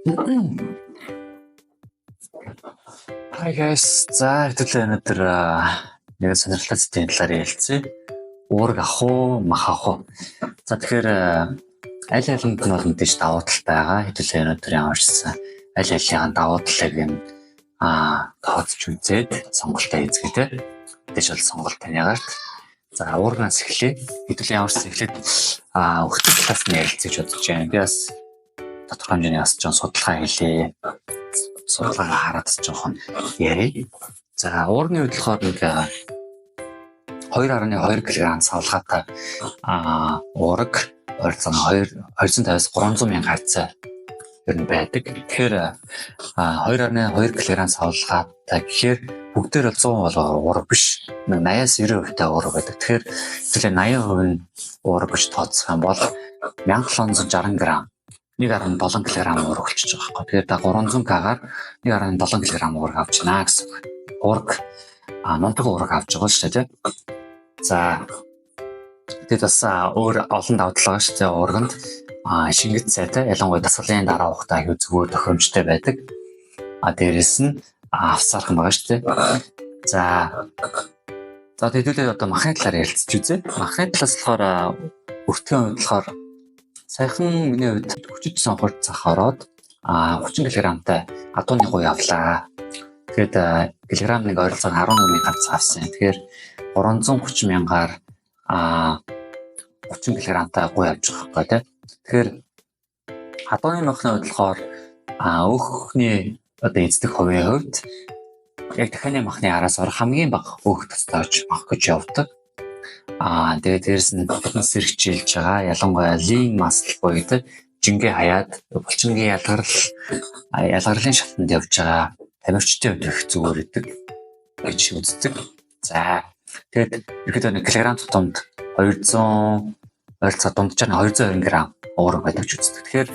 Hi guys. За хэдүүлээ өнөөдөр нэг сонирхолтой зүйлийн талаар ярилцъя. Уураг авах уу, мах авах уу? За тэгэхээр аль алинд нь бол мэдээж давуу тал байгаа. Хэдүүлээ өнөөдөр ямарчсан аль алигийн давуу талыг нь тооцож үзээд сонголтоо хийцгээе те. Мэдээж бол сонголт таны гарт. За уургаас эхлэе. Хэдүүлээ ямарчсан эхлээд өгтөг талаас нь ярилцаж бодож байна. Би бас тодорхой хэмжээний бас жоон судалгаа хийлээ. Судалгаа хараад жоохон ярий. За уурны хувьд болохоор нэг 2.2 кг савлгаатай уураг ойролцоогоор 250-аас 300 мянган хацаа ер нь байдаг. Тэгэхээр 2.2 кг савлгаатай гэхээр бүгдээр бол 100% уураг биш. 80-аас 90% та уураг байдаг. Тэгэхээр зөвхөн 80% нь уураг гэж тооцох юм бол 1760 г 1.7 кг уураг болчихж байгаа байхгүй. Тэгэхээр та 300 кг-аар 1.7 кг уураг авч байна гэсэн үг. Уураг нунтаг уураг авч байгаа шүү дээ. За тэгээд бас өөр олон давуу тал байгаа шүү дээ. Уурганд шингэт сайтай ялангуяа дасгалын дараа ухтаа аюу зүгээр тохиромжтой байдаг. Дээрэс нь авсаархан байгаа шүү дээ. За хэдүүлээ одоо махны талаар ярилцж үзье. Махны талаас болохоор өртгийн хувьд болохоор саяхан миний хувьд 49 хурцах ороод 30 кг-тай адууны гуй авлаа. Тэгээд килограмм нэг ойролцоог 11,000 ганц авсан. Тэгэхээр 330 мянгаар 30 кг-тай гуй авч байгаа байхгүй тий. Тэгэхээр адууны махны хувьд болохоор өөхний одоо эздэг хувийн хувьд яг дахины махны араас хамгийн бага өөх тастааж авах гэж явдаг. Тэгээд дээрэс нь фитнес хэрэгжүүлж байгаа ялангуяа lean muscle буюу жингээ хаяад булчингийн ялгарлын шатанд явж байгаа тамирчдын хувьд их зүгээр идэг гэж үздэг. За тэгээд ерөөдөө 1 кг тутамд 200 ойролцоо дунджаар 220 г уураг байдаг гэж үздэг. Тэгэхээр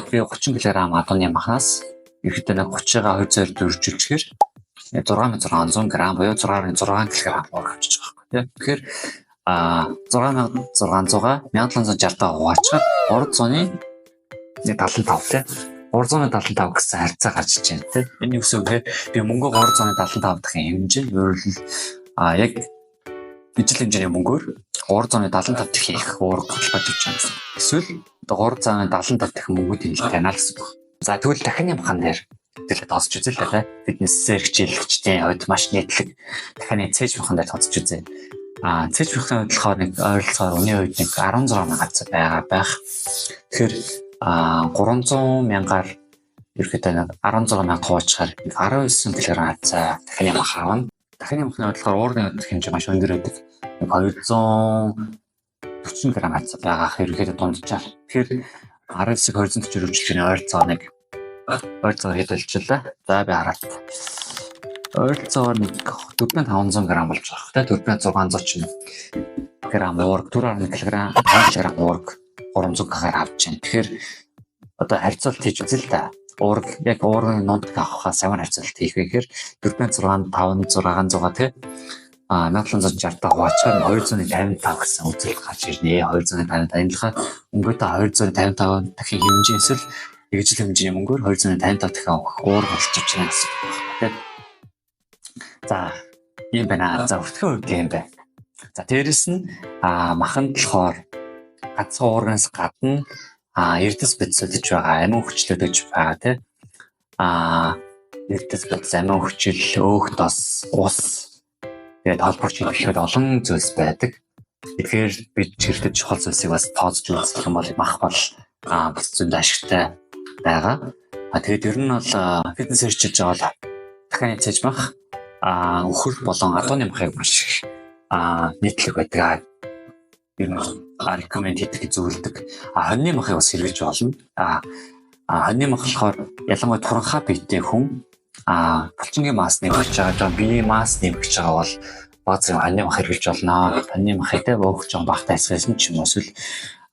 би 30 кг адууны махнаас ерөөдөө 30-аа 220 дөрвжүүлчихээр 6600 г буюу 6.6 кг уураг авчиж байгаа байхгүй тийм. Тэгэхээр 6600-аа 1760-таа хуваачаар 300-ны 75 тийм 375 гэсэн харьцаа гарч иж байна тийм. Энэ үсэг би мөнгө 375 дахин хэмжээ өөрөлд яг ижил хэмжээний мөнгөөр 375 дахин их уураг болж иж байгаа гэсэн. Эсвэл 375 дахин мөнгө тэнэлт байна л гэсэн. За тэгвэл дахины махан дээр тэгээд тооцож үзье л да. Фитнес хэрэгжүүлэгчдийн хувьд маш нийтлэг дахины цээж махан дээр тооцож үзье. Цээж махны хувьд болохоор нэг ойролцоогоор өний үед нэг 16 ганц байгаа байх. Тэгэхээр 300 мянгаар ерөөхдөө нэг 16 мянга хуучаар 19 кг хацаа дахины мах авна. Дахины махны хувьд болохоор уурны хэмжээ маш өндөр байдаг. Нэг 240 г хацаа байгаа ерөөхдөө дунджаар. Тэгэхээр 19-ийг 240 үржилжний ойролцоогоор хэд болчихлоо. За би хараад. Ойролцоогоор нэг 4500 г болж байгаа. 4600 ч юм. Грамм уураг 4.1 кг, 5 кг уураг 300 г-аар авч байна. Тэгэхээр одоо харьцуулт хийж үзье л да. Уураг яг уургийн нунтаг авахаас ямар харьцуулт хийх вэ гэхээр 4600 тий 1760 та хуваачаар 255 гэсэн үзүүлэлт гарч ирнэ. 255 таниглахад өнгөтэй 255 дахин хэмжээ эсвэл ижил хэмжээний мөнгөөр 255 дахин уураг болчихж байна гэсэн үг. За ийм байна. За өртгөн үед юм байна. За дээрэс нь маханд болохоор ганцхан уургаас гадна эрдэс бодисодж байгаа амин хүчлүүд гэж байгаа тий. Эрдэс бодис амин хүчил өөх тос ус тэгээд холбогч ихэд олон зүйлс байдаг. Тэгэхээр бид чиртэд чухал зүйлсийг бас тооцож үзэх юм бол мах бол бас зөнд ашигтай байгаа. Тэгээд ер нь бол фитнес хэрэгжүүлж байгаа дахины цээж мах өхөр болон адууны махыг маш нийтлэг байдаг. Ер нь рекоменд хийдэг зөвлөдөг. Хоньны махыг бас хэрэгж болно. Хоньны мах болохоор ялангуяа туранхай биетэй хүн булчингийн масс нэмэгч байгаа, биеийн масс нэмэгч байгаа бол бааз хоньны мах хэрэгж болно. Хоньны махыг өөх жоон багтаа эсвэсэн ч юм уу эсвэл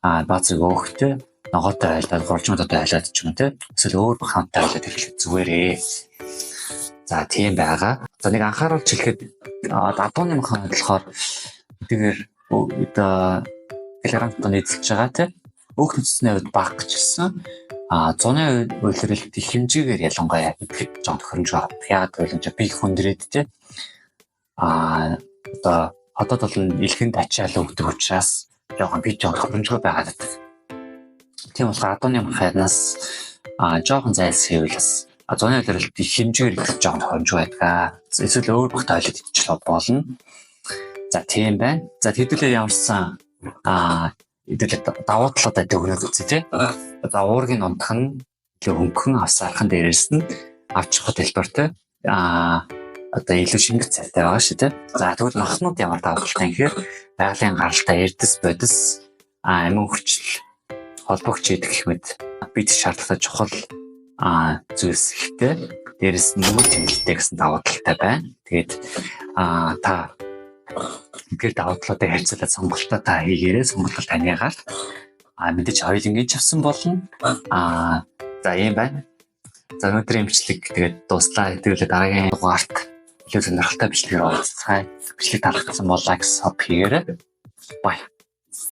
баазыг өөхтэй ногоотой айлдаад гурвчмуудтай айлаад ч юм уу те. Эсвэл өөр бахантай айлаад хэрэглэх зүгээрээ. За тийм байгаа. За нэг анхааруулж хэлэхэд адууны маханд болохоор тэгэхээр килограмм тонн эзэлж байгаа тийм бүх нөхцөлийн хувьд бага гэж хэлсэн. 100-ны үйлрэлт их хэмжээгээр ялангуяа идэхэд жоон тохиромжтой байна. Яагаад гэвэл би хүндрээд те одоо хотод бол илгэнд ачаал өгдөг учраас би жоон тохиромжтой байгаад байдаг. Тийм болохоор адууны махнаас жоохон зайлсхийвэл бас 100-ны үйлрэлт их хэмжээгээр идэх жоон тохиромжтой байдаг. Эсвэл өөр бүх тойлог идчих болно. За тийм байна. За хэдүүлээ ямарсан хэдүүлээ давуу талууд байдаг өгнөд үзье тий. Одоо уургийн унтах нь хөнгөн авсаархан дээрээс нь авчих хөтөлбөртэй одоо илүү шингэр цайтай байгаа шүү тий. За тэгвэл махнууд ямар давуу талтай гэхээр байгалийн гаралтай эрдэс бодис амин хүчил холбогч идэх гэх мэт бид шаардлагатай чухал зүйлс ихтэй дээрээс нөгөө тэмдэлтэй гэсэн давуу талтай байна. Тэгээд та гэр давуу талуудыг харьцуулаад сонголтоо та хийгээрээ сонголтоо таниагаар мэдээж хоёул ингэж авсан болно. За ийм байна. За өнөөдрийн имчилэг тэгээд дуслаа. Хэдүүлээ дараагийн дугаарт илүү сонирхолтой бичлэгээр уулзцгаая. Бичлэг таалагдсан болоо гэсэн хоб хийгээрэй. Бай.